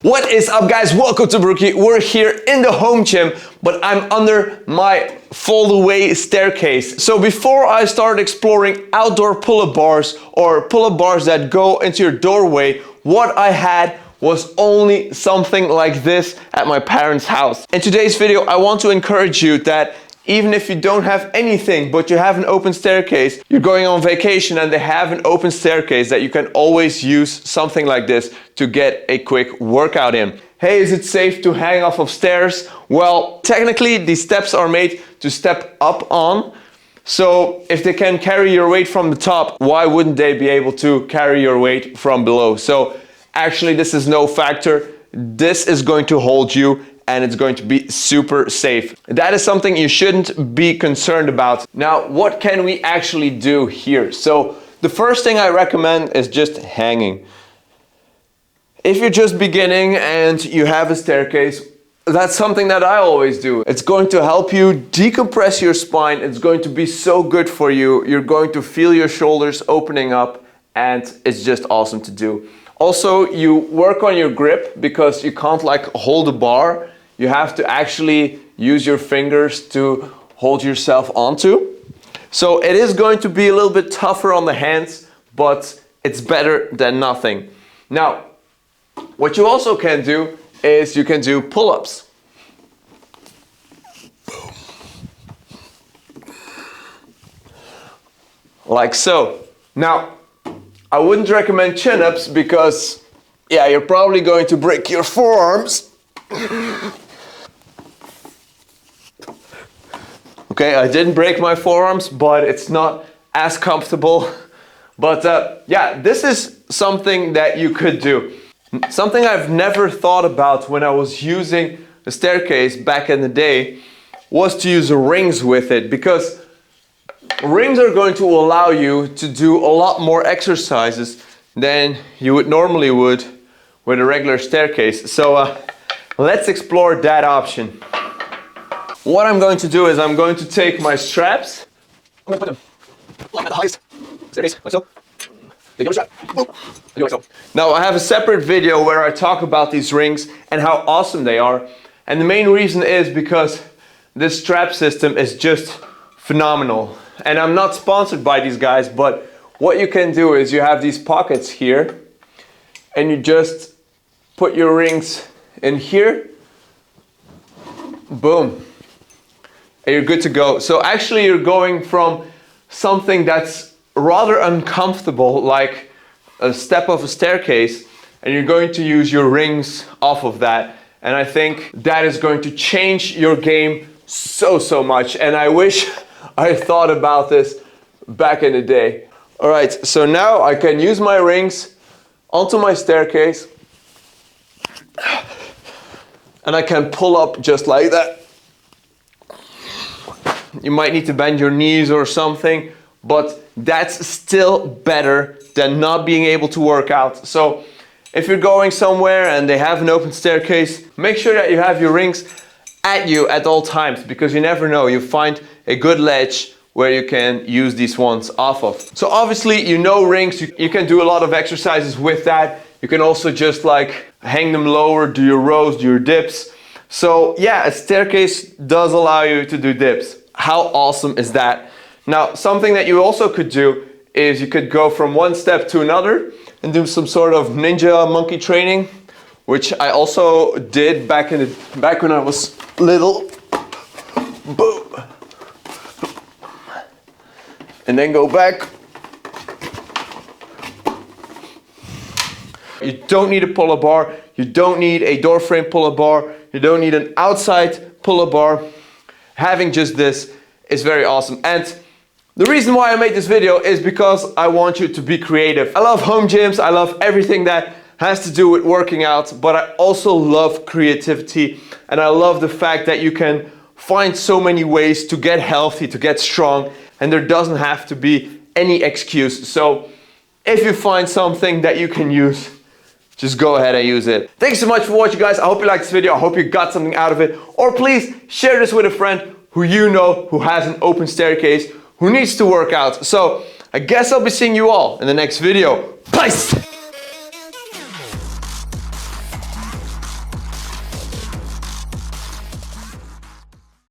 What is up, guys? Welcome to Barrookie. We're here in the home gym, but I'm under my fold-away staircase. So before I start exploring outdoor pull-up bars or pull-up bars that go into your doorway, what I had was only something like this at my parents' house. In today's video, I want to encourage you that even if you don't have anything, but you have an open staircase, you're going on vacation and they have an open staircase, that you can always use something like this to get a quick workout in. Hey, is it safe to hang off of stairs? Well, technically these steps are made to step up on. So if they can carry your weight from the top, why wouldn't they be able to carry your weight from below? So actually this is no factor. This is going to hold you and it's going to be super safe. That is something you shouldn't be concerned about. Now, what can we actually do here? So the first thing I recommend is just hanging. If you're just beginning and you have a staircase, that's something that I always do. It's going to help you decompress your spine. It's going to be so good for you. You're going to feel your shoulders opening up and it's just awesome to do. Also, you work on your grip because you can't like hold a bar. You have to actually use your fingers to hold yourself onto. So it is going to be a little bit tougher on the hands, but it's better than nothing. Now, what you also can do is you can do pull-ups. Like so. Now, I wouldn't recommend chin-ups because, yeah, you're probably going to break your forearms. Okay, I didn't break my forearms, but it's not as comfortable. But yeah, this is something that you could do. Something I've never thought about when I was using a staircase back in the day was to use rings with it, because rings are going to allow you to do a lot more exercises than you would normally would with a regular staircase. So let's explore that option. What I'm going to do is I'm going to take my straps. I'm going to put them at the highest staircase, like so. Take your strap. Boom. Do like so. Now I have a separate video where I talk about these rings and how awesome they are. And the main reason is because this strap system is just phenomenal. And I'm not sponsored by these guys, but what you can do is you have these pockets here and you just put your rings in here. Boom. And you're good to go. So actually you're going from something that's rather uncomfortable, like a step of a staircase, and you're going to use your rings off of that. And I think that is going to change your game so much. And I wish I thought about this back in the day. All right, so now I can use my rings onto my staircase and I can pull up just like that. You might need to bend your knees or something, but that's still better than not being able to work out. So if you're going somewhere and they have an open staircase, make sure that you have your rings at you at all times, because you never know, you find a good ledge where you can use these ones off of. So obviously, you know, rings, you can do a lot of exercises with that. You can also just like hang them lower, do your rows, do your dips. So yeah, a staircase does allow you to do dips. How awesome is that? Now, something that you also could do is you could go from one step to another and do some sort of ninja monkey training, which I also did back when I was little. Boom. And then go back. You don't need a pull-up bar. You don't need a door frame pull-up bar. You don't need an outside pull-up bar. Having just this is very awesome. And the reason why I made this video is because I want you to be creative. I love home gyms. I love everything that has to do with working out, but I also love creativity. And I love the fact that you can find so many ways to get healthy, to get strong, and there doesn't have to be any excuse. So if you find something that you can use, just go ahead and use it. Thanks so much for watching, guys. I hope you liked this video. I hope you got something out of it. Or please share this with a friend who you know who has an open staircase, who needs to work out. So I guess I'll be seeing you all in the next video. Peace!